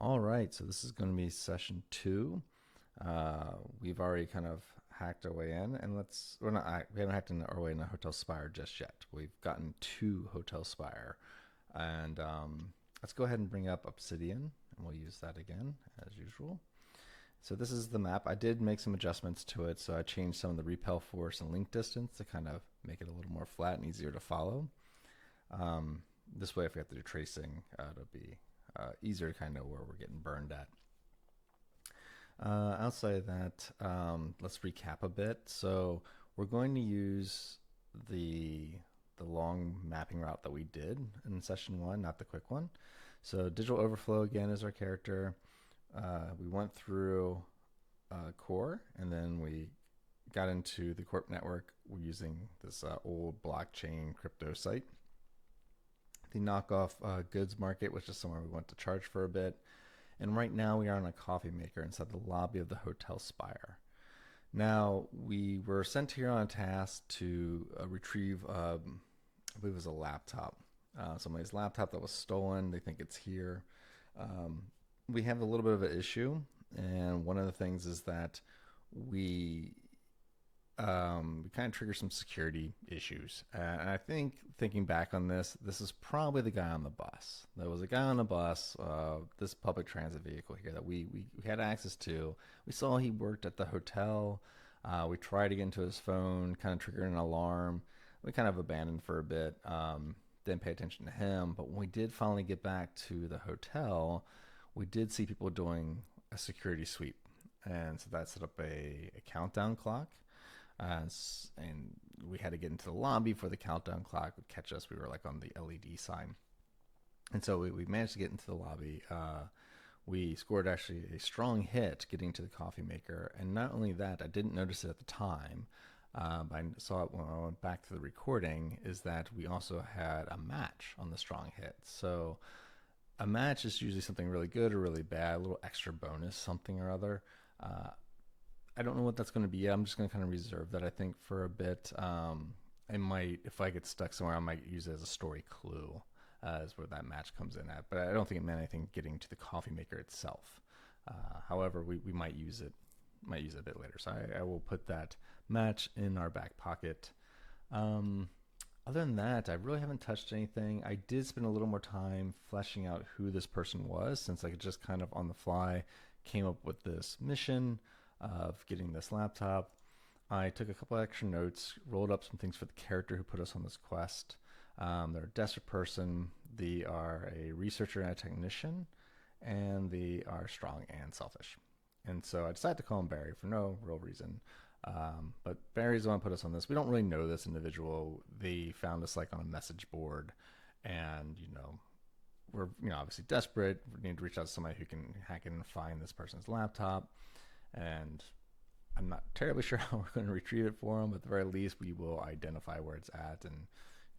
All right, so this is going to be session two. We've already kind of hacked our way in, and we're not we haven't hacked our way in a Hotel Spire just yet. We've gotten to Hotel Spire, and let's go ahead and bring up Obsidian, and we'll use that again as usual. So this is the map. I did make some adjustments to it, so I changed some of the repel force and link distance to kind of make it a little more flat and easier to follow. This way, if we have to do tracing, it'll be easier to kind of know where we're getting burned at. Outside of that, let's recap a bit. So we're going to use the long mapping route that we did in session one, not the quick one. So digital overflow again is our character. We went through core, and then we got into the corp network. We're using this old blockchain crypto site. The knockoff goods market, which is somewhere we want to charge for a bit. And right now we are on a coffee maker inside the lobby of the Hotel Spire. Now, we were sent here on a task to retrieve, I believe it was a laptop. Somebody's laptop that was stolen. They think it's here. We have a little bit of an issue. And one of the things is that we kind of trigger some security issues. And I think thinking back on this is probably the guy on the bus. There was a guy on the bus, this public transit vehicle here that we had access to. We saw he worked at the hotel. We tried to get into his phone, kind of triggered an alarm. We kind of abandoned for a bit, didn't pay attention to him. But when we did finally get back to the hotel, we did see people doing a security sweep. And so that set up a countdown clock. And we had to get into the lobby for the countdown clock would catch us. We were like on the LED sign. And so we managed to get into the lobby. We scored actually a strong hit getting to the coffee maker. And not only that, I didn't notice it at the time. I saw it when I went back to the recording, is that we also had a match on the strong hit. So a match is usually something really good or really bad, a little extra bonus, something or other. I don't know what that's going to be yet. I'm just going to kind of reserve that, I think, for a bit. I might, if I get stuck somewhere, I might use it as a story clue, is where that match comes in at. But I don't think it meant anything getting to the coffee maker itself. However, we might use it a bit later. So I will put that match in our back pocket. Other than that, I really haven't touched anything. I did spend a little more time fleshing out who this person was, since I just kind of on the fly came up with this mission of getting this laptop. I took a couple extra notes, rolled up some things for the character who put us on this quest. They're a desperate person, they are a researcher and a technician, and they are strong and selfish. And so I decided to call him Barry for no real reason. But Barry's the one who put us on this. We don't really know this individual. They found us like on a message board, and we're obviously desperate. We need to reach out to somebody who can hack in and find this person's laptop. And I'm not terribly sure how we're going to retrieve it for them, but at the very least, we will identify where it's at and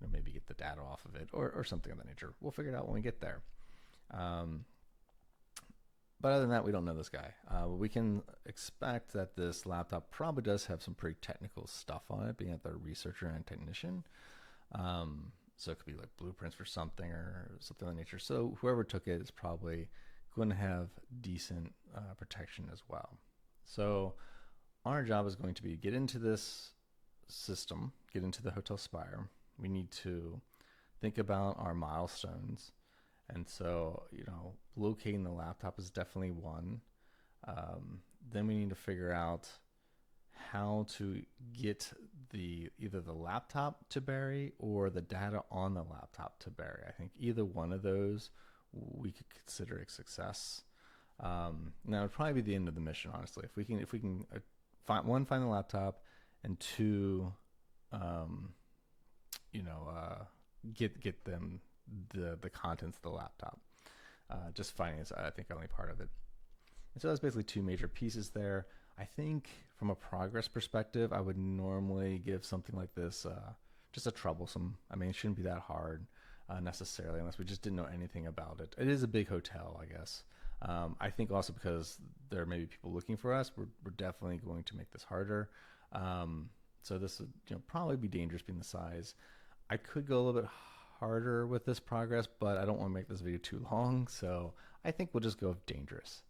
maybe get the data off of it or something of that nature. We'll figure it out when we get there. But other than that, we don't know this guy. We can expect that this laptop probably does have some pretty technical stuff on it, being that they're a researcher and technician. So it could be like blueprints for something or something of that nature. So whoever took it is probably going to have decent protection as well. So our job is going to be get into this system, get into the Hotel Spire. We need to think about our milestones. And so, locating the laptop is definitely one. Then we need to figure out how to get either the laptop to Barry or the data on the laptop to Barry. I think either one of those we could consider a success. Now it'd probably be the end of the mission, honestly. If we can find the laptop, and two, get them the contents of the laptop. Just finding is, I think, only part of it. And so that's basically two major pieces there. I think from a progress perspective, I would normally give something like this just a troublesome. I mean, it shouldn't be that hard necessarily, unless we just didn't know anything about it. It is a big hotel, I guess. I think also because there may be people looking for us, we're definitely going to make this harder. So this would probably be dangerous being the size. I could go a little bit harder with this progress, but I don't want to make this video too long, so I think we'll just go with dangerous.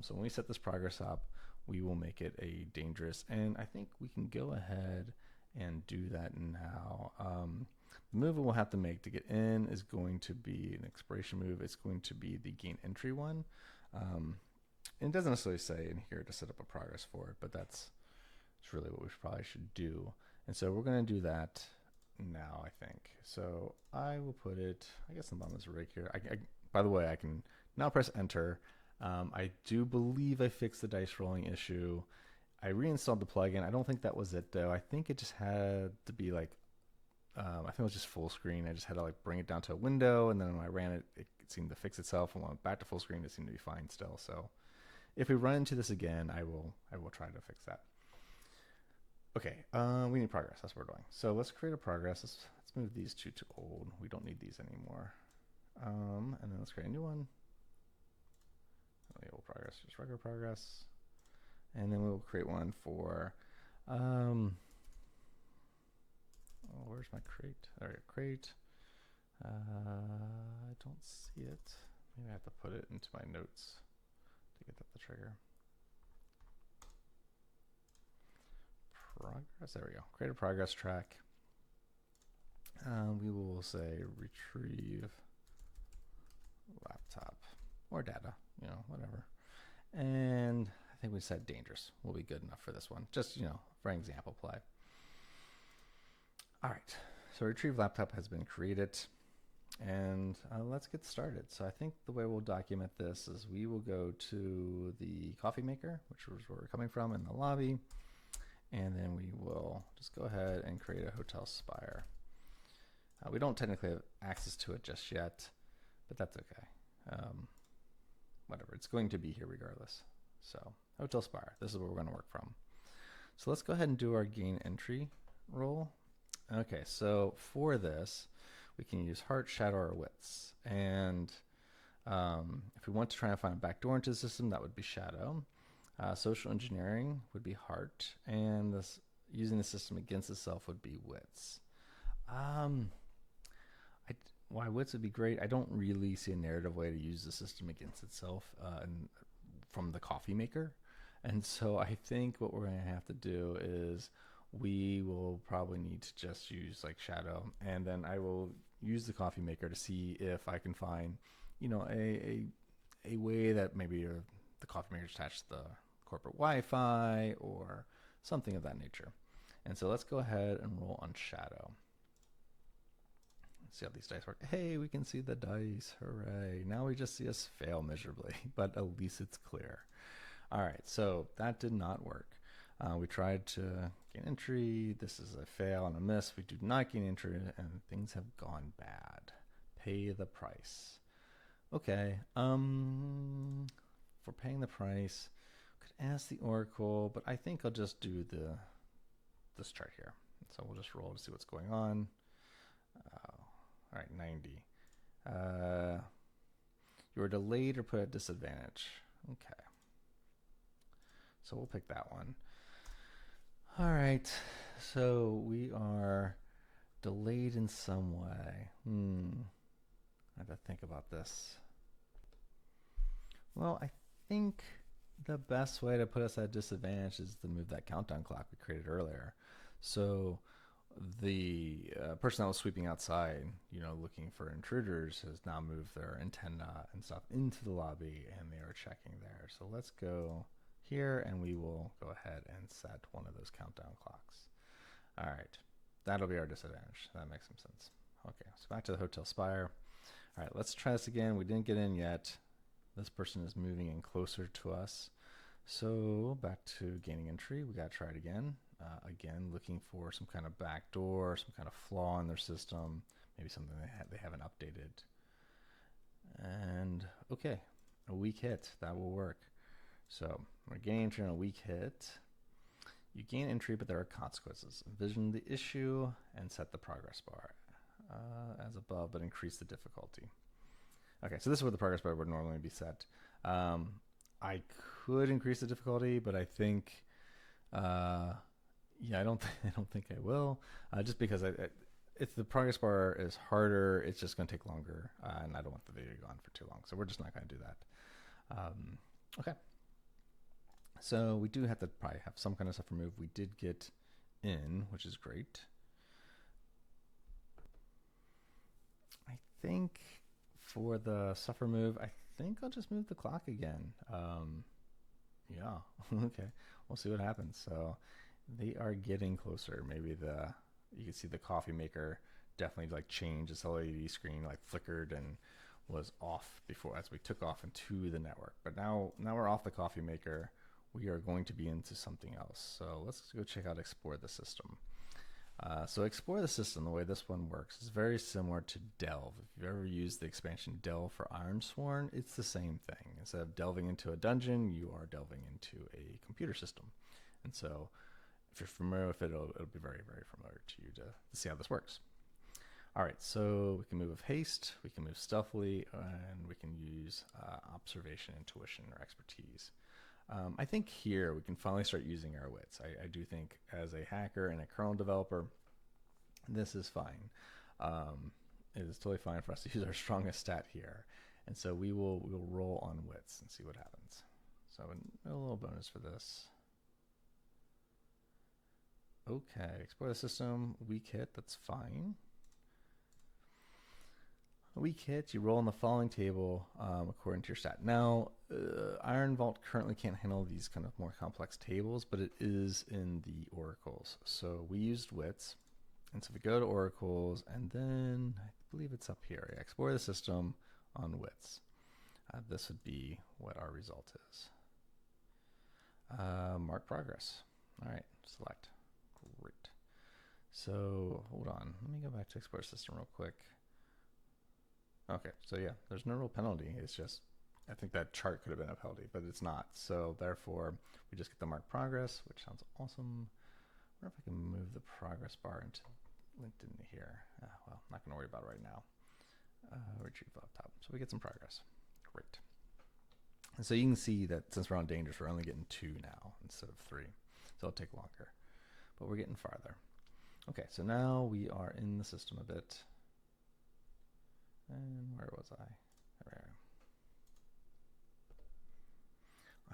So when we set this progress up, we will make it a dangerous, and I think we can go ahead and do that now. The move we'll have to make to get in is going to be an expiration move. It's going to be the gain entry one. It doesn't necessarily say in here to set up a progress for it, but that's really what we probably should do. And so we're going to do that now, I think. So I will put it, I guess, on the bottom of this rig here. By the way, I can now press enter. I do believe I fixed the dice rolling issue. I reinstalled the plugin. I don't think that was it though. I think it just had to be like, I think it was just full screen. I just had to like bring it down to a window, and then when I ran it, it seemed to fix itself. And when I went back to full screen, it seemed to be fine still. So if we run into this again, I will try to fix that. Okay, we need progress. That's what we're doing. So let's create a progress. Let's move these two to old. We don't need these anymore. And then let's create a new one. The old progress, just regular progress. And then we'll create one for, oh, where's my crate? There, crate. I don't see it. Maybe I have to put it into my notes to get that the trigger. Progress, there we go. Create a progress track. We will say retrieve laptop or data, you know, whatever. And I think we said dangerous will be good enough for this one, just, you know, for an example play. All right, so retrieve laptop has been created, and let's get started. So I think the way we'll document this is we will go to the coffee maker, which was where we're coming from in the lobby, and then we will just go ahead and create a Hotel Spire. We don't technically have access to it just yet, but that's okay. Whatever, it's going to be here regardless. So Hotel Spire, this is where we're going to work from. So let's go ahead and do our gain entry roll. Okay, so for this, we can use heart, shadow, or wits. And if we want to try and find a backdoor into the system, that would be shadow. Social engineering would be heart, and this using the system against itself would be wits. Why wits would be great. I don't really see a narrative way to use the system against itself from the coffee maker. And so I think what we're going to have to do is we will probably need to just use like shadow, and then I will use the coffee maker to see if I can find, you know, a way that maybe the coffee maker is attached to the corporate Wi-Fi or something of that nature. And so let's go ahead and roll on shadow. See how these dice work. Hey, we can see the dice. Hooray. Now we just see us fail miserably, but at least it's clear. All right, so that did not work. We tried to gain entry. This is a fail and a miss. We do not gain entry, and things have gone bad. Pay the price. Okay, for paying the price, could ask the Oracle, but I think I'll just do this chart here. So we'll just roll to see what's going on. All right, 90. You were delayed or put at disadvantage. Okay. So we'll pick that one. All right. So we are delayed in some way. I have to think about this. Well, I think the best way to put us at disadvantage is to move that countdown clock we created earlier. So the person that was sweeping outside, you know, looking for intruders, has now moved their antenna and stuff into the lobby, and they are checking there. So let's go here, and we will go ahead and set one of those countdown clocks. All right, that'll be our disadvantage. That makes some sense. Okay, so back to the Hotel Spire. All right, let's try this again. We didn't get in yet. This person is moving in closer to us. So back to gaining entry. We got to try it again. Again, looking for some kind of backdoor, some kind of flaw in their system, maybe something they haven't updated. And okay, a weak hit, that will work. So we're gaining entry on a weak hit. You gain entry, but there are consequences. Envision the issue and set the progress bar as above, but increase the difficulty. Okay, so this is where the progress bar would normally be set. I could increase the difficulty, but I think, yeah, I don't think I will, just because if the progress bar is harder, it's just going to take longer, and I don't want the video to go on for too long, so we're just not going to do that. Okay. So we do have to probably have some kind of stuff removed. We did get in, which is great. I think for the stuff remove, I think I'll just move the clock again. Yeah, okay. We'll see what happens. So they are getting closer. Maybe you can see the coffee maker definitely like changed. Its LED screen like flickered and was off before as we took off into the network. But now we're off the coffee maker. We are going to be into something else. So let's go check out Explore the System. So Explore the System, the way this one works, is very similar to Delve. If you've ever used the expansion Delve for Ironsworn, it's the same thing. Instead of delving into a dungeon, you are delving into a computer system. And so if you're familiar with it, it'll be very, very familiar to you to see how this works. All right, so we can move with haste, we can move stealthily, and we can use observation, intuition, or expertise. I think here we can finally start using our wits. I do think as a hacker and a kernel developer, this is fine. It is totally fine for us to use our strongest stat here. And so we'll roll on wits and see what happens. So a little bonus for this. Okay, explore the system, weak hit, that's fine. A weak hit, you roll in the following table according to your stat. Now, Iron Vault currently can't handle these kind of more complex tables, but it is in the oracles. So we used wits. And so if we go to oracles, and then I believe it's up here. Yeah, explore the system on wits. This would be what our result is. Mark progress. All right, select. Great. So hold on. Let me go back to explore system real quick. Okay, so yeah, there's no real penalty. It's just, I think that chart could have been a penalty, but it's not. So therefore, we just get the mark progress, which sounds awesome. I wonder if I can move the progress bar into linked into here. Well, not going to worry about it right now. Retrieve up top. So we get some progress. Great. And so you can see that since we're on dangerous, we're only getting 2 now instead of 3. So it'll take longer, but we're getting farther. Okay, so now we are in the system a bit. And where was I? There.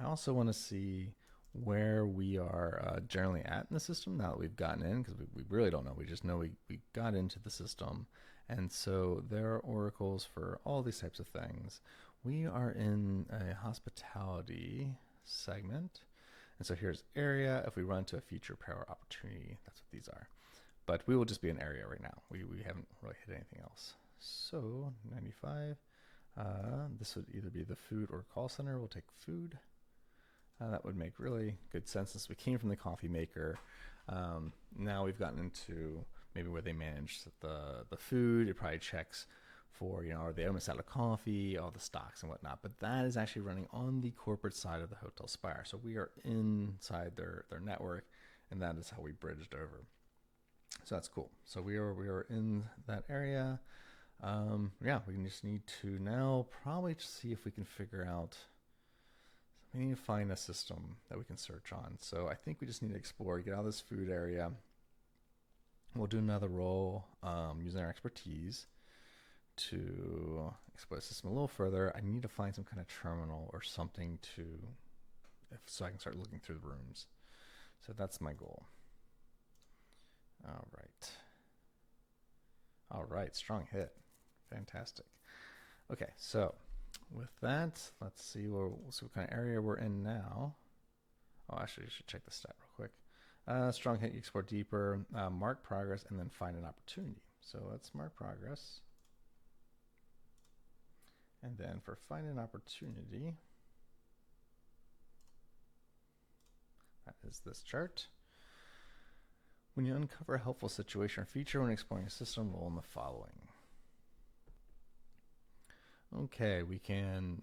I also want to see where we are generally at in the system now that we've gotten in, because we really don't know. We just know we got into the system. And so there are oracles for all these types of things. We are in a hospitality segment. And so here's area. If we run to a future power opportunity, that's what these are. But we will just be an area right now. We haven't really hit anything else. So 95, this would either be the food or call center. We'll take food. That would make really good sense since we came from the coffee maker. Now we've gotten into maybe where they manage the food. It probably checks for, are they almost out of coffee, all the stocks and whatnot. But that is actually running on the corporate side of the Hotel Spire. So we are inside their network, and that is how we bridged over. So that's cool. So we are in that area. Yeah, we just need to now probably just see if we can figure out. We need to find a system that we can search on. So I think we just need to explore, get out of this food area. We'll do another roll using our expertise to explore the system a little further. I need to find some kind of terminal or something so I can start looking through the rooms. So that's my goal. All right. All right, strong hit. Fantastic. Okay, so with that, let's see what kind of area we're in now. Oh, actually, you should check the stat real quick. Strong hit, you explore deeper, mark progress, and then find an opportunity. So let's mark progress. And then for find an opportunity, that is this chart. When you uncover a helpful situation or feature when exploring a system, roll in the following. Okay, we can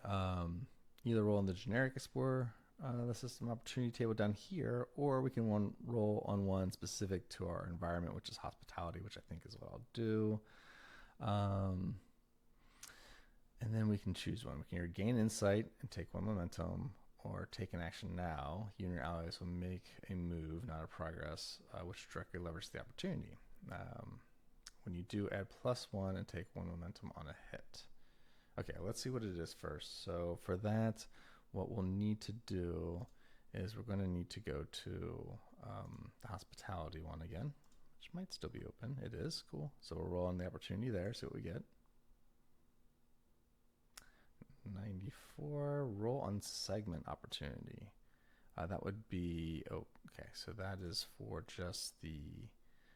either roll in the generic explorer, the system opportunity table down here, or we can roll on one specific to our environment, which is hospitality, which I think is what I'll do. And then we can choose one. We can either gain insight and take 1 momentum, or take an action now. You and your allies will make a move, not a progress, which directly leverages the opportunity. when you do, add +1 and take 1 momentum on a hit. Okay, let's see what it is first. So for that, what we'll need to do is we're going to need to go to the hospitality one again, which might still be open. It is, cool. So we'll roll on the opportunity there, see what we get. 94, roll on segment opportunity. That would be, oh, okay, so that is for just the,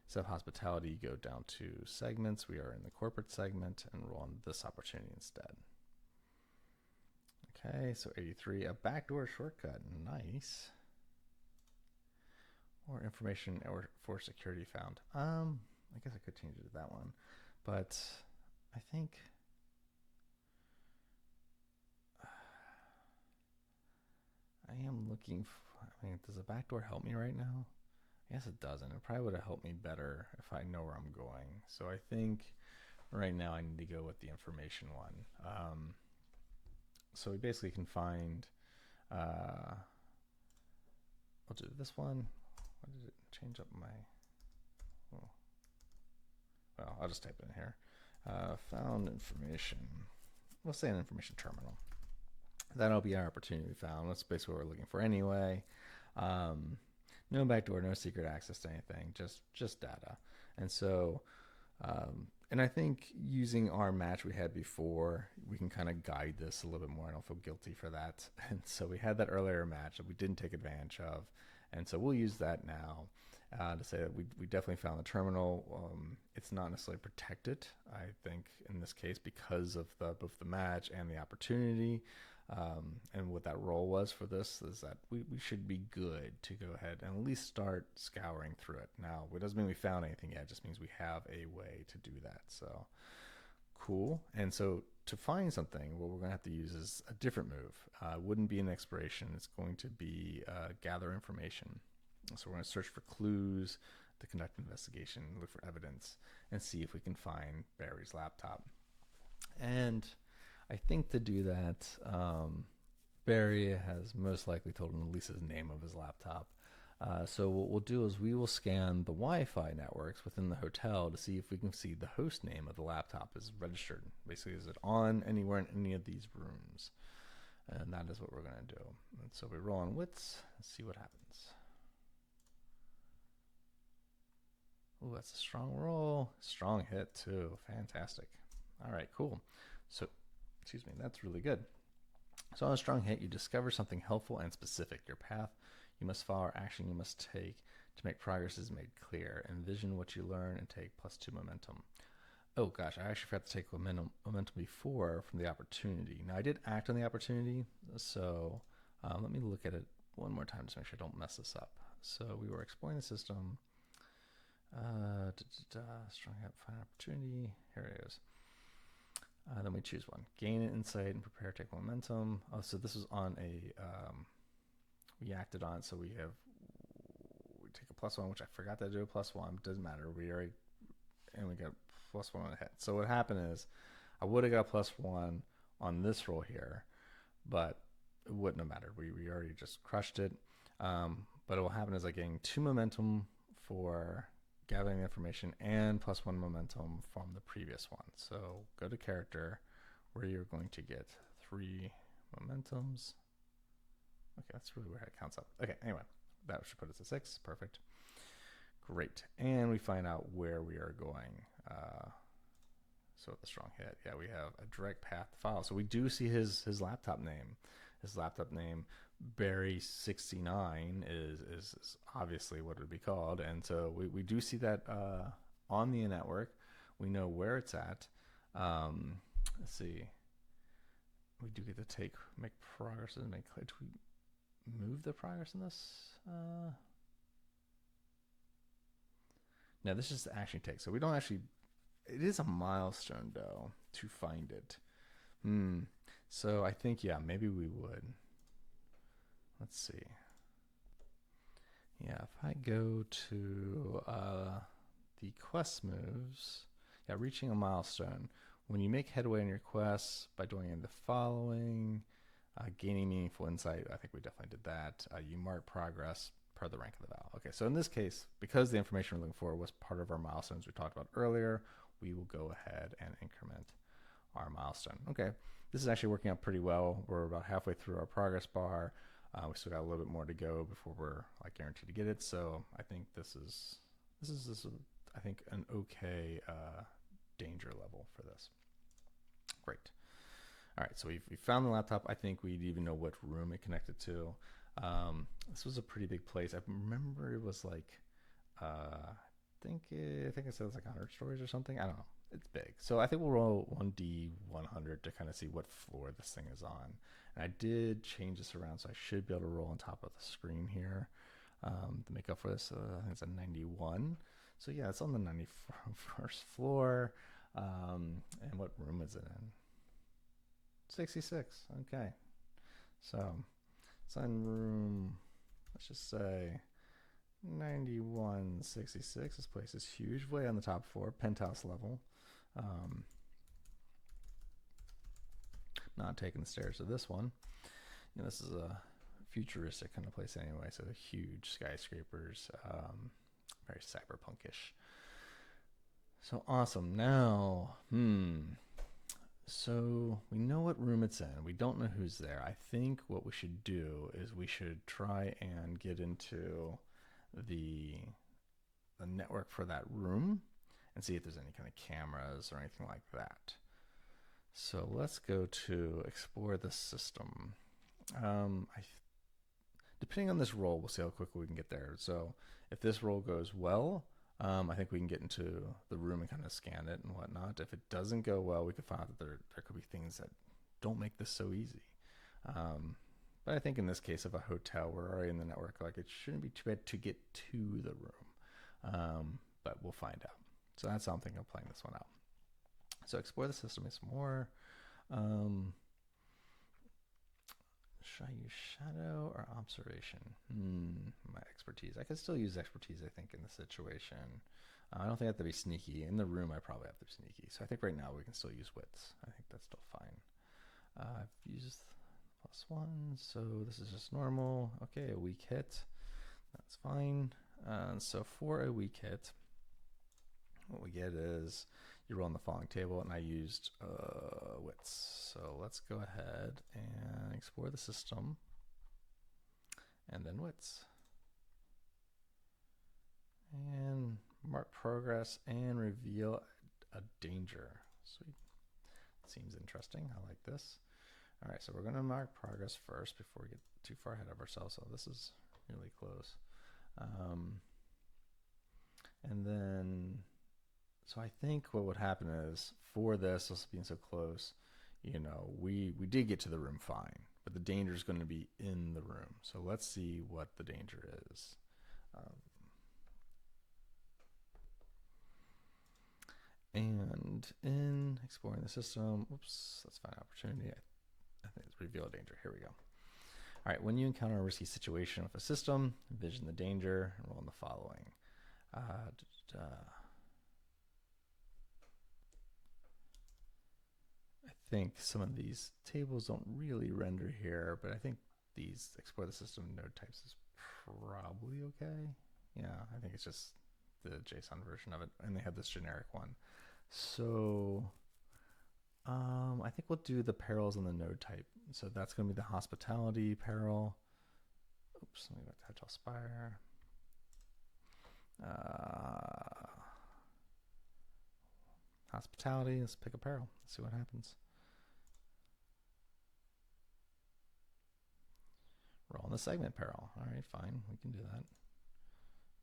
instead of hospitality, you go down to segments. We are in the corporate segment and roll on this opportunity instead. Okay, so 83, a backdoor shortcut, nice. Or information or for security found. I guess I could change it to that one, but I think I am looking for, I mean, does a backdoor help me right now? I guess it doesn't. It probably would have helped me better if I know where I'm going. So I think right now I need to go with the information one. So we basically can find, I'll do this one. Why did it change up my, oh. Well, I'll just type it in here. Found information. We'll say an information terminal. That'll be our opportunity found. That's basically what we're looking for anyway. No backdoor, no secret access to anything, just data. And so, and I think using our match we had before, we can kind of guide this a little bit more. I don't feel guilty for that. And so we had that earlier match that we didn't take advantage of. And so we'll use that now to say that we definitely found the terminal. It's not necessarily protected, I think, in this case, because of both the match and the opportunity. And what that role was for this is that we should be good to go ahead and at least start scouring through it. Now, it doesn't mean we found anything yet. It just means we have a way to do that. So cool. And so to find something, what we're going to have to use is a different move. It wouldn't be an exploration. It's going to be gather information. So we're going to search for clues, to conduct an investigation, look for evidence, and see if we can find Barry's laptop. And I think to do that, Barry has most likely told him at least the name of his laptop. So what we'll do is we will scan the Wi-Fi networks within the hotel to see if we can see the host name of the laptop is registered. Basically, is it on anywhere in any of these rooms? And that is what we're going to do. And so we roll on wits and see what happens. Oh, that's a strong roll. Strong hit too. Fantastic. All right, cool. So, excuse me, that's really good. So on a strong hit, you discover something helpful and specific. Your path you must follow, or action you must take to make progress is made clear. Envision what you learn and take +2 momentum. Oh gosh, I actually forgot to take momentum before from the opportunity. Now I did act on the opportunity, so let me look at it one more time to make sure I don't mess this up. So we were exploring the system. Strong hit, find opportunity. Here it is. Then we choose one. Gain an insight and prepare to take momentum. Oh, so this was on a, we acted on it, so we take a +1, which I forgot to do a +1. Doesn't matter. We already, and we got +1 on the hit. So what happened is, I would have got +1 on this roll here, but it wouldn't have mattered. We already just crushed it. But what will happen is I gain 2 momentum for gathering the information and +1 momentum from the previous one. So go to character where you're going to get 3 momentums. Okay, that's really where it counts up. Okay, anyway, that should put us at 6. Perfect. Great. And we find out where we are going. So with the strong hit, yeah, we have a direct path to follow. So we do see his laptop name. His laptop name, Barry69, is obviously what it would be called. And so we do see that on the network. We know where it's at. Let's see. We do get to make progress and make clear. Do we move the progress in this? No, this is the action take. So we don't actually, it is a milestone though to find it. So I think, yeah, maybe we would. Let's see. Yeah, if I go to the quest moves, yeah, reaching a milestone. When you make headway in your quests by doing the following, gaining meaningful insight, I think we definitely did that. You mark progress per the rank of the val. Okay, so in this case, because the information we're looking for was part of our milestones we talked about earlier, we will go ahead and increment our milestone. Okay, this is actually working out pretty well. We're about halfway through our progress bar. We still got a little bit more to go before we're like guaranteed to get it. So I think this is I think an okay danger level for this. Great. All right, so we found the laptop. I think we even know what room it connected to. This was a pretty big place. I remember it was like, I think I said it was like 100 stories or something. I don't know. It's big. So I think we'll roll 1D100 to kind of see what floor this thing is on. And I did change this around, so I should be able to roll on top of the screen here to make up for this. I think it's a 91. So yeah, it's on the 91st floor. And what room is it in? 66. Okay. So it's in room, let's just say 9166. This place is huge, way on the top floor, penthouse level. Not taking the stairs to this one. You know, this is a futuristic kind of place anyway, so huge skyscrapers, very cyberpunkish. So awesome. Now, so we know what room it's in. We don't know who's there. I think what we should do is we should try and get into the network for that room and see if there's any kind of cameras or anything like that. So let's go to explore the system. Depending on this roll, we'll see how quickly we can get there. So if this roll goes well, I think we can get into the room and kind of scan it and whatnot. If it doesn't go well, we could find out that there could be things that don't make this so easy. But I think in this case of a hotel, we're already in the network. Like, it shouldn't be too bad to get to the room, but we'll find out. So that's how I'm thinking of playing this one out. So explore the system some more. Should I use shadow or observation? My expertise. I could still use expertise, I think, in the situation. I don't think I have to be sneaky. In the room, I probably have to be sneaky. So I think right now we can still use wits. I think that's still fine. I've used +1, so this is just normal. Okay, a weak hit. That's fine. So for a weak hit, what we get is you roll on the following table, and I used wits. So let's go ahead and explore the system, and then wits. And mark progress and reveal a danger. Sweet. Seems interesting. I like this. All right, so we're going to mark progress first before we get too far ahead of ourselves. So this is really close. And then, so I think what would happen is for this being so close, you know, we did get to the room fine, but the danger is going to be in the room. So let's see what the danger is. And in exploring the system, oops, let's find opportunity. I think it's reveal a danger. Here we go. All right, when you encounter a risky situation with a system, envision the danger and roll on the following. I think some of these tables don't really render here, but I think these explore the system node types is probably okay. Yeah, I think it's just the JSON version of it, and they have this generic one. So I think we'll do the perils on the node type. So that's going to be the hospitality peril. Oops, let me go to Hotel Spire. Hospitality, let's pick a peril. Let's see what happens. Roll on the segment peril. All right, fine, we can do that.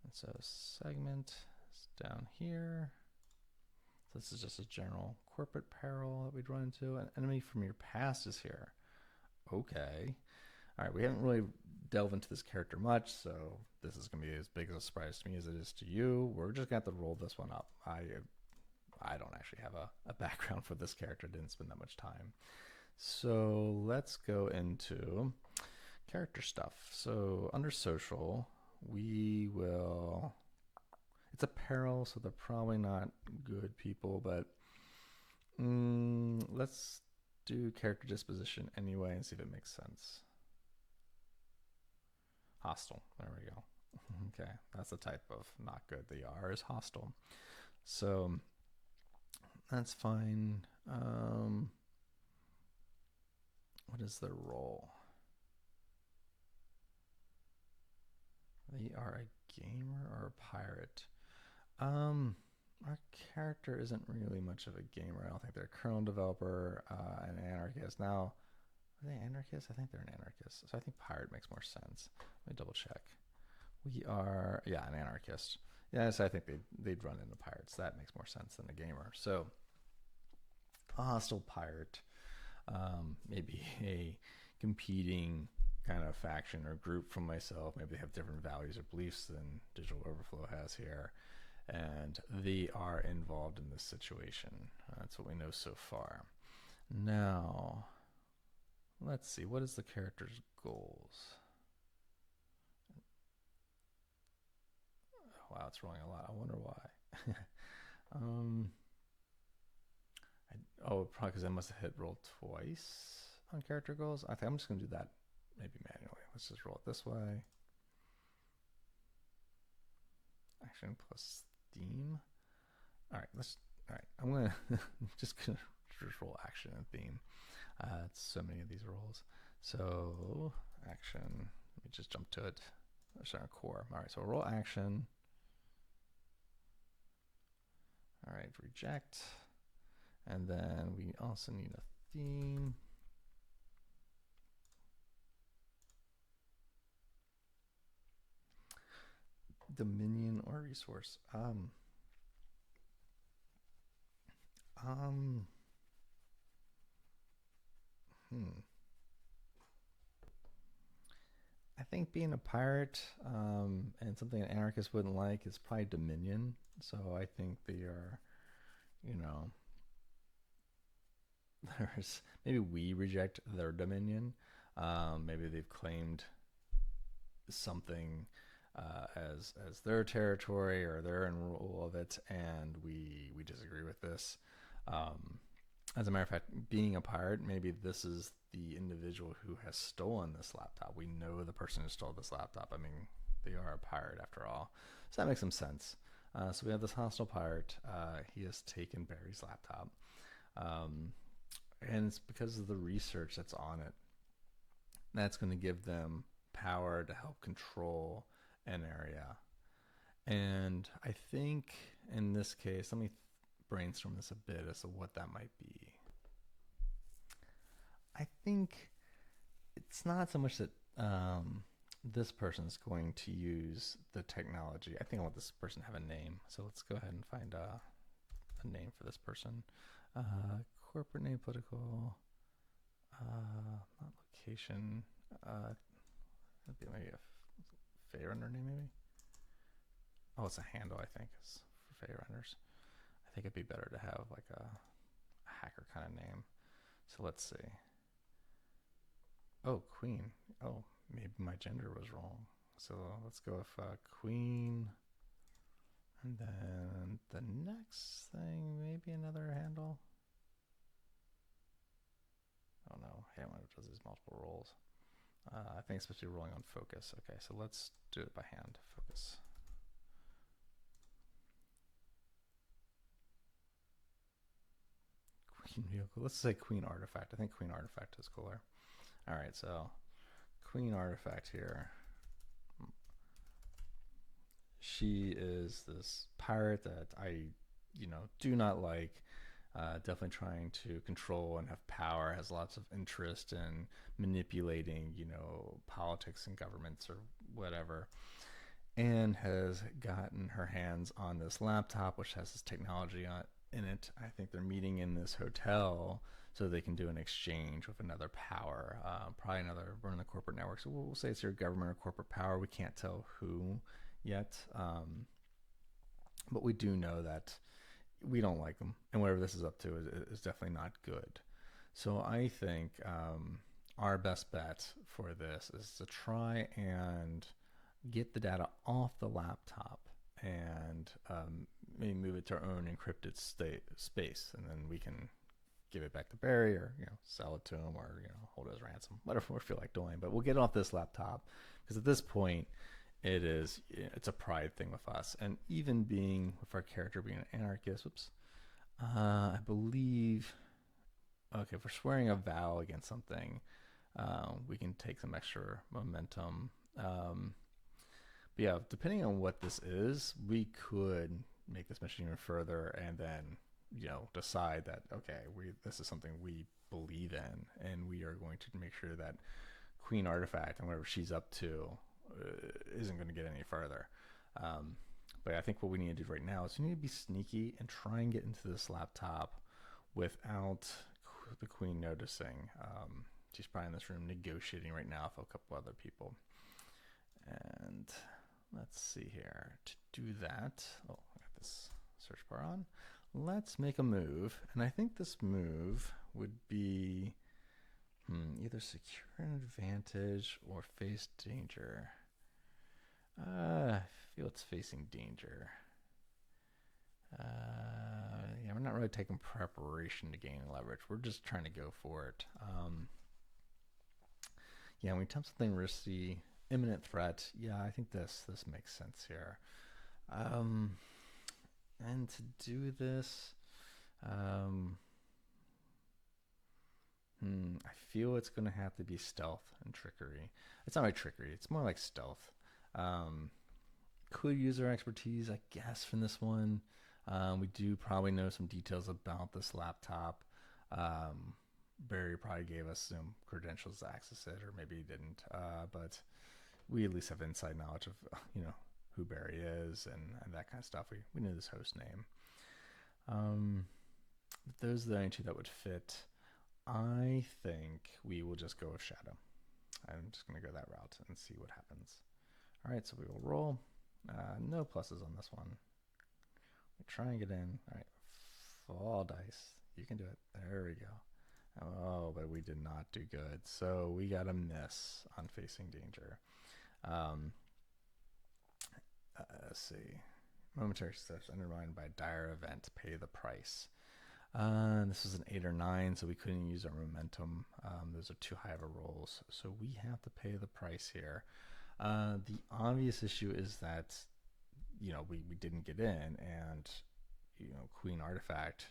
And so segment is down here. So this is just a general corporate peril that we'd run into. An enemy from your past is here. Okay. All right, we haven't really delved into this character much, so this is going to be as big of a surprise to me as it is to you. We're just going to have to roll this one up. I don't actually have a background for this character. Didn't spend that much time. So let's go into character stuff. So under social, we will... It's a peril, so they're probably not good people, but let's do character disposition anyway and see if it makes sense. Hostile. There we go. Okay, that's the type of not good. The R is hostile. So that's fine. What is their role? They are a gamer or a pirate. Our character isn't really much of a gamer. I don't think they're a kernel developer, an anarchist. Now, are they anarchists? I think they're an anarchist. So I think pirate makes more sense. Let me double check. We are, yeah, an anarchist. Yes, I think they'd run into pirates. That makes more sense than a gamer. So, a hostile pirate, maybe a competing kind of faction or group from myself. Maybe they have different values or beliefs than Digital Overflow has here. And they are involved in this situation. That's what we know so far. Now, let's see. What is the character's goals? Wow, it's rolling a lot. I wonder why. Probably because I must have hit roll twice on character goals. I think I'm just going to do that maybe manually. Let's just roll it this way. Action plus theme. All right. I'm going to just roll action and theme. It's so many of these rolls. So action. Let me just jump to it. Sorry, core. All right, so roll action. All right, reject. And then we also need a theme. Dominion or resource. I think being a pirate and something an anarchist wouldn't like is probably Dominion. So I think they are, you know, there's maybe we reject their Dominion. Maybe they've claimed something as their territory or they're in rule of it, and we disagree with this. As a matter of fact, being a pirate, maybe this is the individual who has stolen this laptop. We know the person who stole this laptop. I mean, they are a pirate after all. So that makes some sense. So we have this hostile pirate. He has taken Barry's laptop. And it's because of the research that's on it. That's going to give them power to help control an area. And I think in this case, let me brainstorm this a bit as to what that might be. I think it's not so much that this person is going to use the technology. I think I want this person to have a name. So let's go ahead and find a name for this person. Corporate name, political, not location. That'd be maybe a Fayrunner name, maybe. Oh, it's a handle, I think, it's for Fayrunners. I think it'd be better to have like a hacker kind of name. So let's see. Oh, Queen. Oh, maybe my gender was wrong. So let's go with Queen. And then the next thing, maybe another handle. Oh no, hey, when it does these multiple rolls. I think it's supposed to be rolling on focus. Okay, so let's do it by hand. Focus. Queen vehicle. Let's say Queen artifact. I think Queen artifact is cooler. All right, so Queen artifact here. She is this pirate that I, do not like. Definitely trying to control and have power, has lots of interest in manipulating, politics and governments or whatever, and has gotten her hands on this laptop, which has this technology in it. I think they're meeting in this hotel so they can do an exchange with another power, probably another, we're in the corporate network, so we'll say it's your government or corporate power. We can't tell who yet, but we do know that we don't like them, and whatever this is up to is definitely not good. So I think our best bet for this is to try and get the data off the laptop and maybe move it to our own encrypted space, and then we can give it back to Barry, or sell it to him, or hold it as ransom, whatever we feel like doing. But we'll get it off this laptop, because at this point It is. It's a pride thing with us, and even being with our character being an anarchist. Whoops. I believe. Okay, if we're swearing a vow against something, we can take some extra momentum. But yeah, depending on what this is, we could make this mission even further, and then decide that okay, this is something we believe in, and we are going to make sure that Queen Artifact and whatever she's up to isn't going to get any further. But I think what we need to do right now is we need to be sneaky and try and get into this laptop without the Queen noticing. She's probably in this room negotiating right now with a couple other people. And let's see here. To do that, oh, I got this search bar on. Let's make a move. And I think this move would be either secure an advantage or face danger. I feel it's facing danger. Yeah, we're not really taking preparation to gain leverage. We're just trying to go for it. Yeah, when we attempt something risky, imminent threat. Yeah, I think this makes sense here. And to do this, I feel it's going to have to be stealth and trickery. It's not like trickery. It's more like stealth. Could use our expertise, I guess, from this one. We do probably know some details about this laptop. Barry probably gave us some credentials to access it, or maybe he didn't. But we at least have inside knowledge of, who Barry is and that kind of stuff. We knew this host name. Those are the only two that would fit. I think we will just go with Shadow. I'm just going to go that route and see what happens. All right, so we will roll. No pluses on this one. We try and get in. All right, fall dice. You can do it. There we go. Oh, but we did not do good. So we got a miss on facing danger. Let's see. Momentary success undermined by dire event. Pay the price. This is an 8 or 9, so we couldn't use our momentum. Those are too high of a rolls, so we have to pay the price here. The obvious issue is that we didn't get in, and Queen Artifact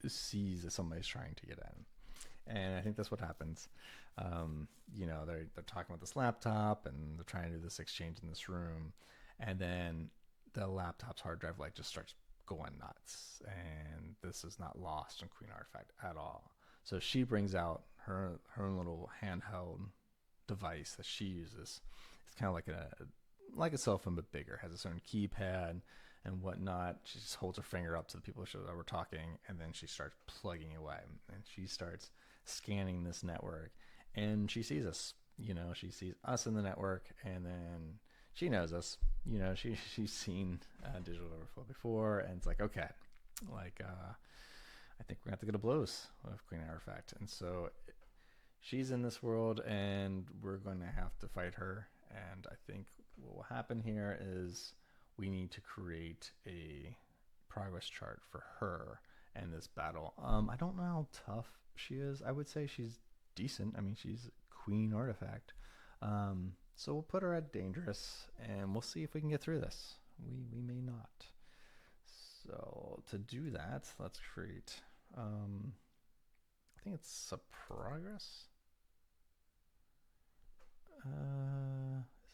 sees that somebody's trying to get in, and I think that's what happens. They're talking about this laptop, and they're trying to do this exchange in this room, and then the laptop's hard drive light just starts going nuts, and this is not lost on Queen Artifact at all. So she brings out her little handheld device that she uses. It's kind of like a cell phone but bigger. Has its own keypad and whatnot. She just holds her finger up to the people that were talking, and then she starts plugging away, and she starts scanning this network, and she sees us. She sees us in the network, and then she knows us. She's seen Digital Overflow before, and it's like, okay, I think we're gonna have to go to blows with Queen Artifact. And so she's in this world, and we're going to have to fight her. And I think what will happen here is we need to create a progress chart for her and this battle. I don't know how tough she is. I would say she's decent. I mean, she's Queen Artifact. So we'll put her at dangerous, and we'll see if we can get through this. We may not. So to do that, let's create, I think it's a progress. Is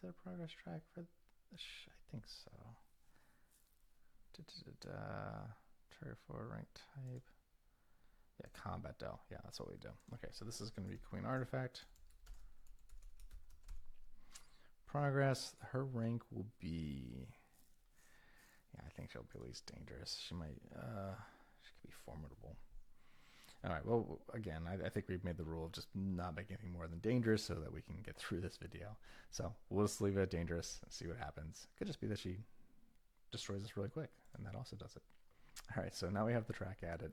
there a progress track for this? I think so. Trigger for rank type. Yeah, combat Dell. Yeah, that's what we do. Okay, so this is going to be Queen Artifact. Progress, her rank will be, I think she'll be at least dangerous. She might, she could be formidable. All right, well, again, I think we've made the rule of just not making anything more than dangerous so that we can get through this video. So we'll just leave it at dangerous and see what happens. It could just be that she destroys us really quick, and that also does it. All right, so now we have the track added,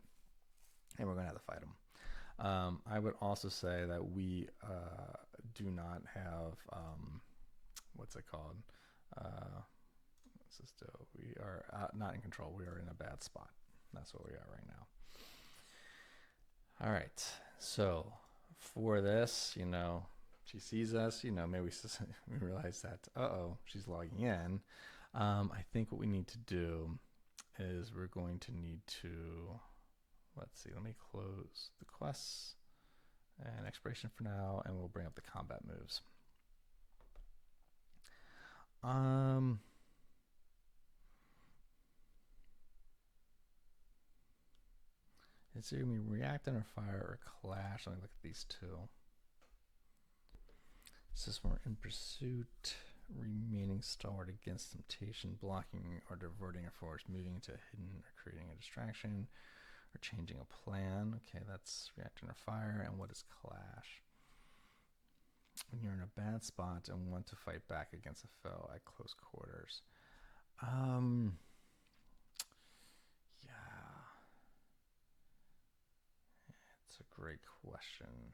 and we're going to have to fight them. I would also say that we do not have... what's it called? We are not in control. We are in a bad spot. That's what we are right now. All right. So for this, she sees us, maybe we realize that, uh-oh, she's logging in. I think what we need to do is we're going to need to, let's see, let me close the quests and expiration for now, and we'll bring up the combat moves. Is there going to be react under fire or clash? Let me look at these two. It says we're in pursuit, remaining stalwart against temptation, blocking or diverting a force, moving into a hidden or creating a distraction, or changing a plan. Okay, that's react under fire. And what is clash? When you're in a bad spot and want to fight back against a foe at close quarters. Yeah. It's a great question.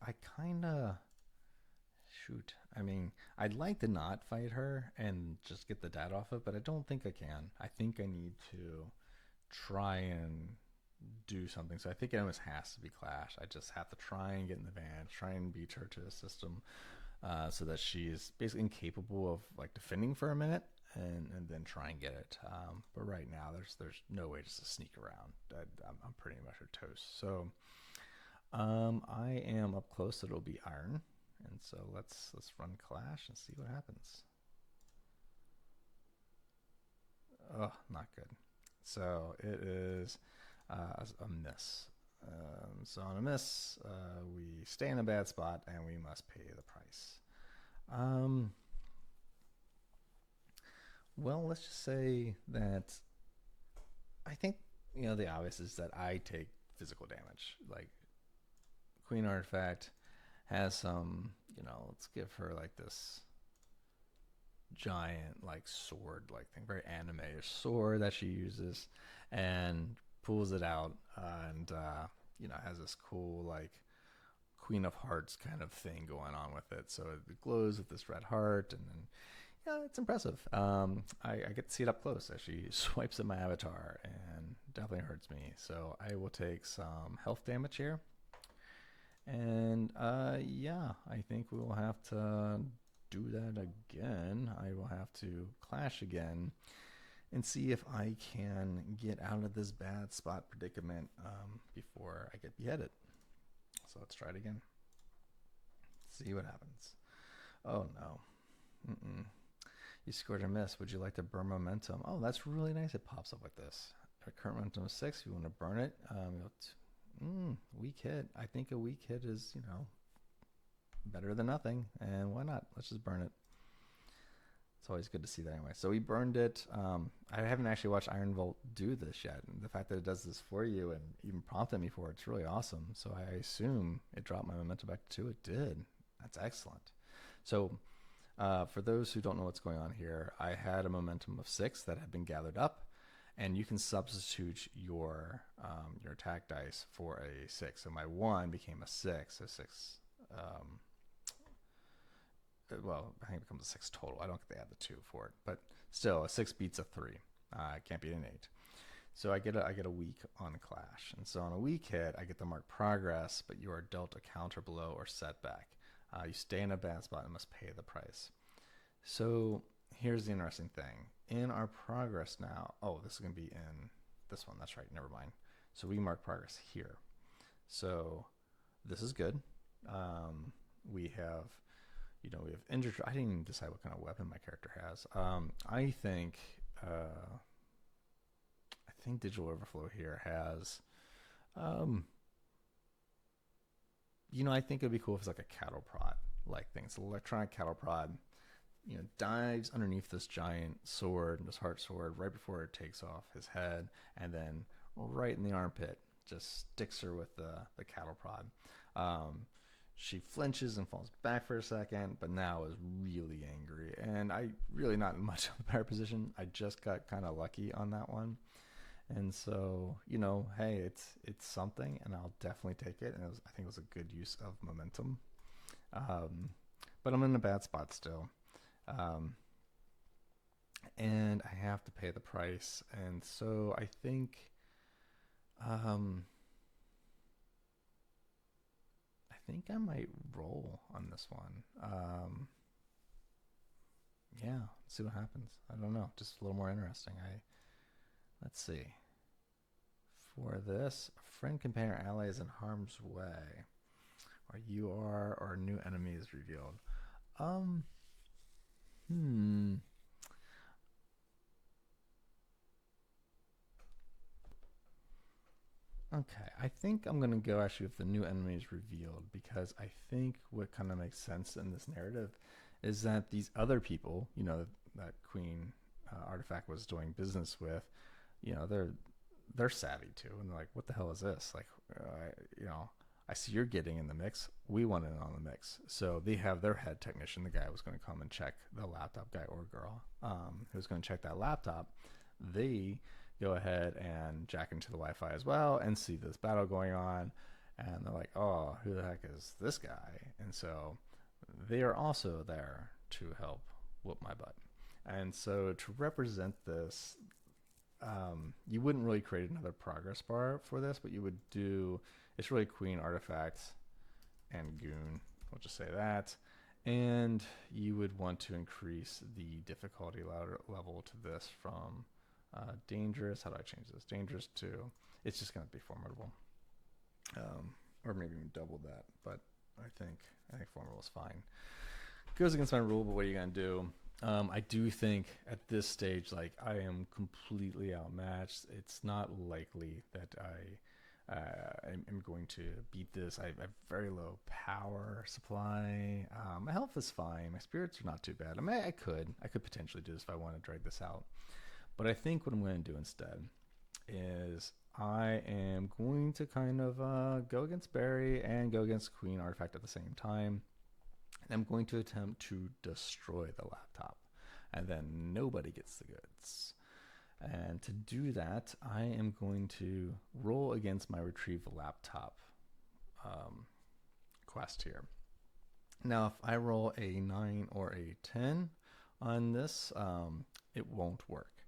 I kind of, shoot. I mean, I'd like to not fight her and just get the data off it, but I don't think I can. I think I need to try and do something. So I think it almost has to be clash. I just have to try and get in the van, try and beat her to the system, so that she is basically incapable of like defending for a minute, and then try and get it. But right now, there's no way just to sneak around. I'm pretty much her toast. So I am up close. So it'll be iron, and so let's run clash and see what happens. Oh, not good. So it is a miss. So on a miss, we stay in a bad spot and we must pay the price. Well, let's just say that I think, the obvious is that I take physical damage. Like, Queen Artifact has some, let's give her like this giant like sword like thing, very anime sword that she uses, and pulls it out, and has this cool like Queen of Hearts kind of thing going on with it. So it glows with this red heart, and then it's impressive. I get to see it up close as she swipes at my avatar, and definitely hurts me. So I will take some health damage here, and I think we will have to do that again. I will have to clash again and see if I can get out of this bad spot predicament before I get beheaded. So let's try it again. See what happens. Oh no. You scored a miss. Would you like to burn momentum? Oh, that's really nice. It pops up like this. Our current momentum is 6. You want to burn it. Weak hit. I think a weak hit is, better than nothing. And why not? Let's just burn it. It's always good to see that anyway. So we burned it. I haven't actually watched Iron Volt do this yet. And the fact that it does this for you and even prompted me for it's really awesome. So I assume it dropped my momentum back to 2. It did. That's excellent. So for those who don't know what's going on here, I had a momentum of 6 that had been gathered up, and you can substitute your attack dice for a 6. So my 1 became a 6. A 6. Well, I think it becomes a 6 total. I don't think they add the 2 for it, but still, a 6 beats a 3. It can't beat an 8. So I get a weak on clash, and so on a weak hit, I get the mark progress, but you are dealt a counter blow or setback. You stay in a bad spot and must pay the price. So here's the interesting thing. In our progress now, this is going to be in this one. That's right. Never mind. So we mark progress here. So this is good. We have injured. I didn't even decide what kind of weapon my character has. I think Digital Overflow here has. I think it'd be cool if it's like a cattle prod like thing. It's an electronic cattle prod, dives underneath this giant sword, this heart sword, right before it takes off his head, and then right in the armpit, just sticks her with the cattle prod. She flinches and falls back for a second, but now is really angry. And I really not in much of a better position. I just got kind of lucky on that one. And so, hey, it's something, and I'll definitely take it. And I think it was a good use of momentum. But I'm in a bad spot still. And I have to pay the price. And so I think think I might roll on this one. Yeah, let's see what happens. I don't know, just a little more interesting. Let's see. For this, a friend, companion, or ally is in harm's way, or you are, or a new enemy is revealed. Um, hmm. Okay, I think I'm gonna go actually with the new enemy is revealed because I think what kind of makes sense in this narrative is that these other people, that Queen Artifact was doing business with, they're savvy too, and they're like, what the hell is this? Like, I see you're getting in the mix. We want in on the mix, so they have their head technician, the guy who was going to come and check the laptop, guy or girl, who's going to check that laptop. They go ahead and jack into the Wi-Fi as well and see this battle going on, and they're like, oh, who the heck is this guy? And so they are also there to help whoop my butt. And so to represent this, you wouldn't really create another progress bar for this, but you would do, it's really Queen, Artifacts, and Goon. We'll just say that. And you would want to increase the difficulty level to this from dangerous. How do I change this? Dangerous to, it's just going to be formidable. Or maybe even double that, but I think formidable is fine. Goes against my rule, but what are you going to do? I do think at this stage, like, I am completely outmatched. It's not likely that I am going to beat this. I have very low power supply. My health is fine. My spirits are not too bad. I mean, I could potentially do this if I want to drag this out. But I think what I'm going to do instead is I am going to kind of go against Barry and go against Queen Artifact at the same time. And I'm going to attempt to destroy the laptop. And then nobody gets the goods. And to do that, I am going to roll against my retrieve laptop quest here. Now, if I roll a 9 or a 10 on this, it won't work.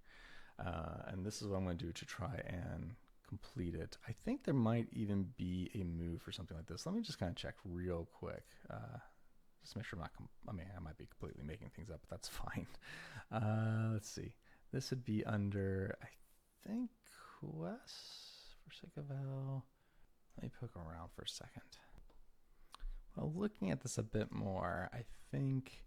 And this is what I'm going to do to try and complete it. I think there might even be a move for something like this. Let me just kind of check real quick. Just make sure I'm not, I might be completely making things up, but that's fine. Let's see. This would be under, I think, quests for sake of hell. Let me poke around for a second. Well, looking at this a bit more, I think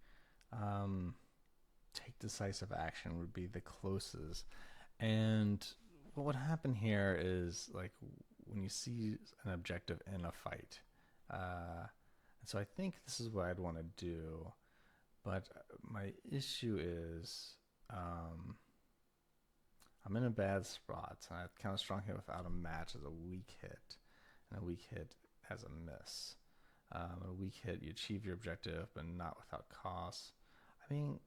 take decisive action would be the closest. And what would happen here is, like, when you see an objective in a fight, so I think this is what I'd want to do, but my issue is I'm in a bad spot. I have kind of strong hit without a match as a weak hit, and a weak hit as a miss. A weak hit, you achieve your objective, but not without cost. I mean,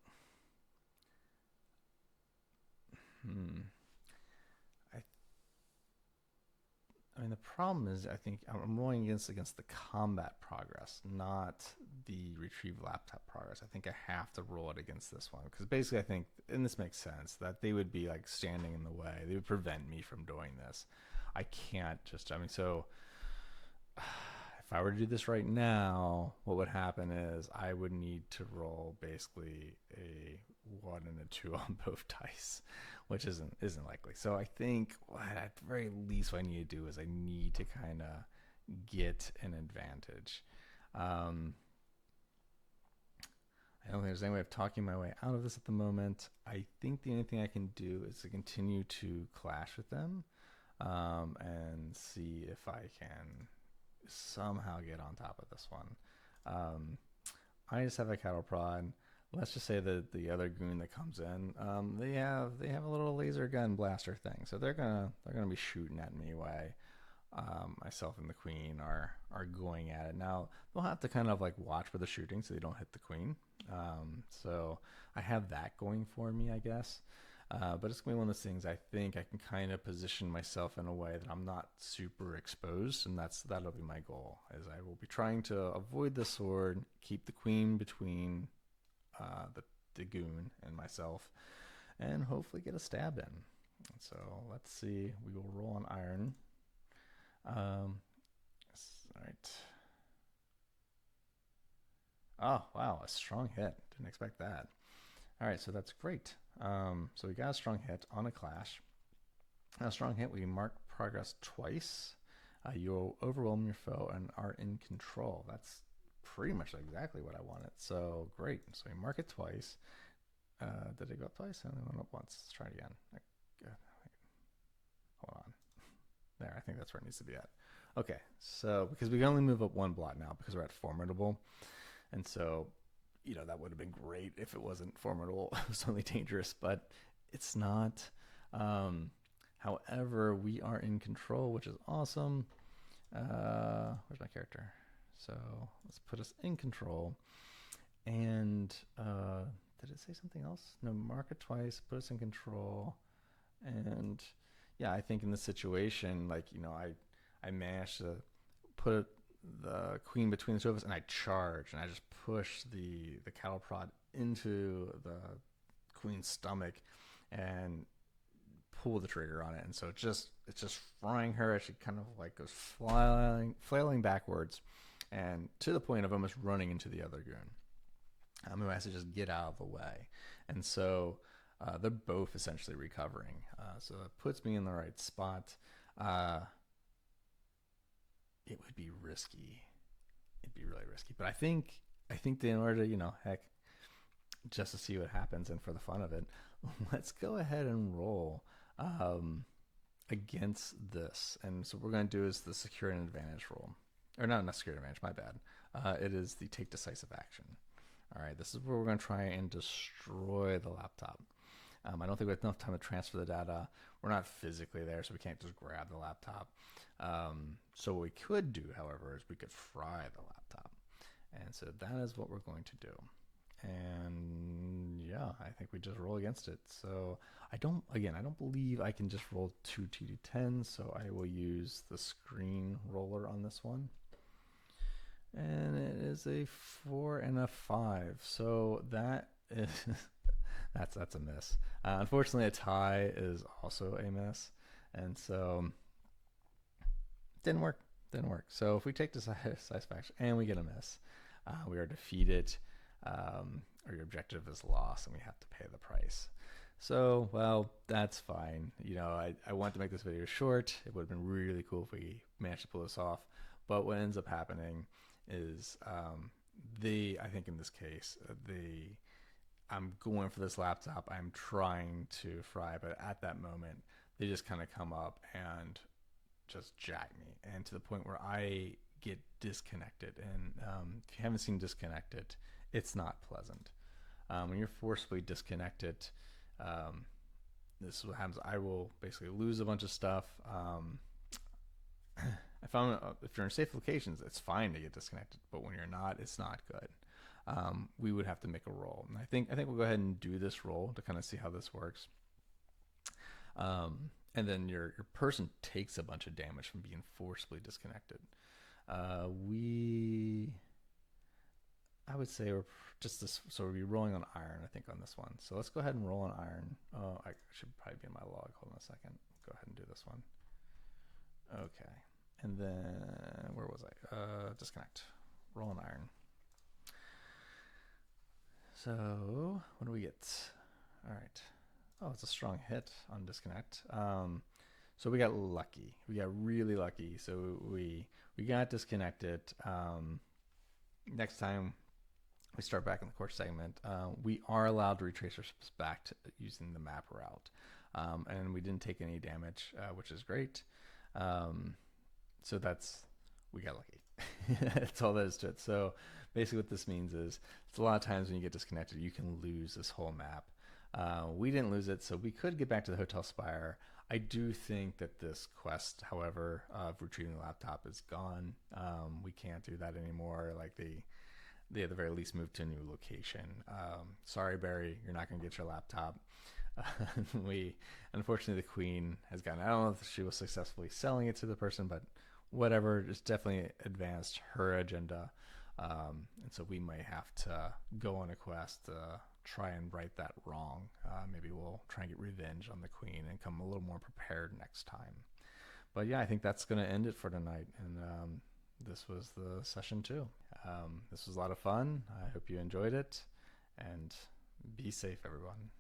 I mean, the problem is, I think I'm rolling against the combat progress, not the retrieve laptop progress. I think I have to roll it against this one because basically I think, and this makes sense, that they would be like standing in the way. They would prevent me from doing this. I can't just, I mean, so if I were to do this right now, what would happen is I would need to roll basically a 1 and a 2 on both dice, which isn't likely. So I think at the very least what I need to do is I need to kind of get an advantage. I don't think there's any way of talking my way out of this at the moment. I think the only thing I can do is to continue to clash with them and see if I can somehow get on top of this one. I just have a cattle prod. Let's just say that the other goon that comes in, they have a little laser gun blaster thing, so they're gonna be shooting at me while myself and the queen are going at it. Now they'll have to kind of like watch for the shooting so they don't hit the queen. So I have that going for me, I guess. But it's gonna be one of those things. I think I can kind of position myself in a way that I'm not super exposed, and that'll be my goal. Is I will be trying to avoid the sword, keep the queen between the goon and myself, and hopefully get a stab in. So let's see. We will roll on iron. All right. Oh, wow, a strong hit. Didn't expect that. All right, so that's great. So we got a strong hit on a clash. A strong hit, we mark progress twice. You overwhelm your foe and are in control. That's pretty much exactly what I wanted. So great. So we mark it twice. Did it go up twice? I only went up once. Let's try it again. Hold on. There, I think that's where it needs to be at. Okay, so because we can only move up one block now because we're at formidable. And so, that would have been great if it wasn't formidable. It was only dangerous, but it's not. However, we are in control, which is awesome. Where's my character? So let's put us in control. And did it say something else? No, mark it twice, put us in control. And yeah, I think in this situation, I managed to put the queen between the two of us, and I charge, and I just push the cattle prod into the queen's stomach, and pull the trigger on it. And so it's just frying her as she kind of like goes flailing backwards, and to the point of almost running into the other goon, who has to just get out of the way. And so they're both essentially recovering. So it puts me in the right spot. It would be risky. It'd be really risky. But I think that in order to, heck, just to see what happens and for the fun of it, let's go ahead and roll against this. And so what we're going to do is the secure an advantage roll. Or not secure an advantage, my bad. It is the take decisive action. All right, this is where we're going to try and destroy the laptop. I don't think we have enough time to transfer the data. We're not physically there, so we can't just grab the laptop. So what we could do, however, is we could fry the laptop. And so that is what we're going to do. And yeah, I think we just roll against it. So I don't believe I can just roll 2 2d10, so I will use the screen roller on this one. And it is a 4 and a 5. So that is that's a miss. Unfortunately, a tie is also a miss. And so didn't work. So if we take decisive action and we get a miss, we are defeated, or your objective is lost, and we have to pay the price. So, well, that's fine. I want to make this video short. It would have been really cool if we managed to pull this off. But what ends up happening is, I think in this case, I'm going for this laptop. I'm trying to fry, but at that moment, they just kind of come up and just jack me, and to the point where I get disconnected. And if you haven't seen Disconnected, it's not pleasant. When you're forcibly disconnected, this is what happens. I will basically lose a bunch of stuff. I found if you're in safe locations, it's fine to get disconnected, but when you're not, it's not good. We would have to make a roll, and I think we'll go ahead and do this roll to kind of see how this works. And then your person takes a bunch of damage from being forcibly disconnected. I would say we're just this, so we'll be rolling on iron, I think, on this one. So let's go ahead and roll on iron. Oh, I should probably be in my log. Hold on a second. Go ahead and do this one. Okay. And then, where was I? Disconnect. Roll on iron. So, what do we get? All right. Oh, it's a strong hit on disconnect. So we got lucky. We got really lucky. So we got disconnected. Next time we start back in the core segment, we are allowed to retrace our steps back to using the map route. And we didn't take any damage, which is great. So we got lucky. That's all there is to it. So basically what this means is it's a lot of times when you get disconnected, you can lose this whole map. We didn't lose it, so we could get back to the Hotel Spire. I do think that this quest, however, of retrieving the laptop is gone. We can't do that anymore. Like they at the very least moved to a new location. Sorry, Barry, you're not going to get your laptop. Unfortunately, the queen has gotten, I don't know if she was successfully selling it to the person, but whatever, it's definitely advanced her agenda. And so we might have to go on a quest to try and right that wrong. Maybe we'll try and get revenge on the queen and come a little more prepared next time. But yeah, I think that's going to end it for tonight. And this was the session 2. This was a lot of fun. I hope you enjoyed it, and be safe, everyone.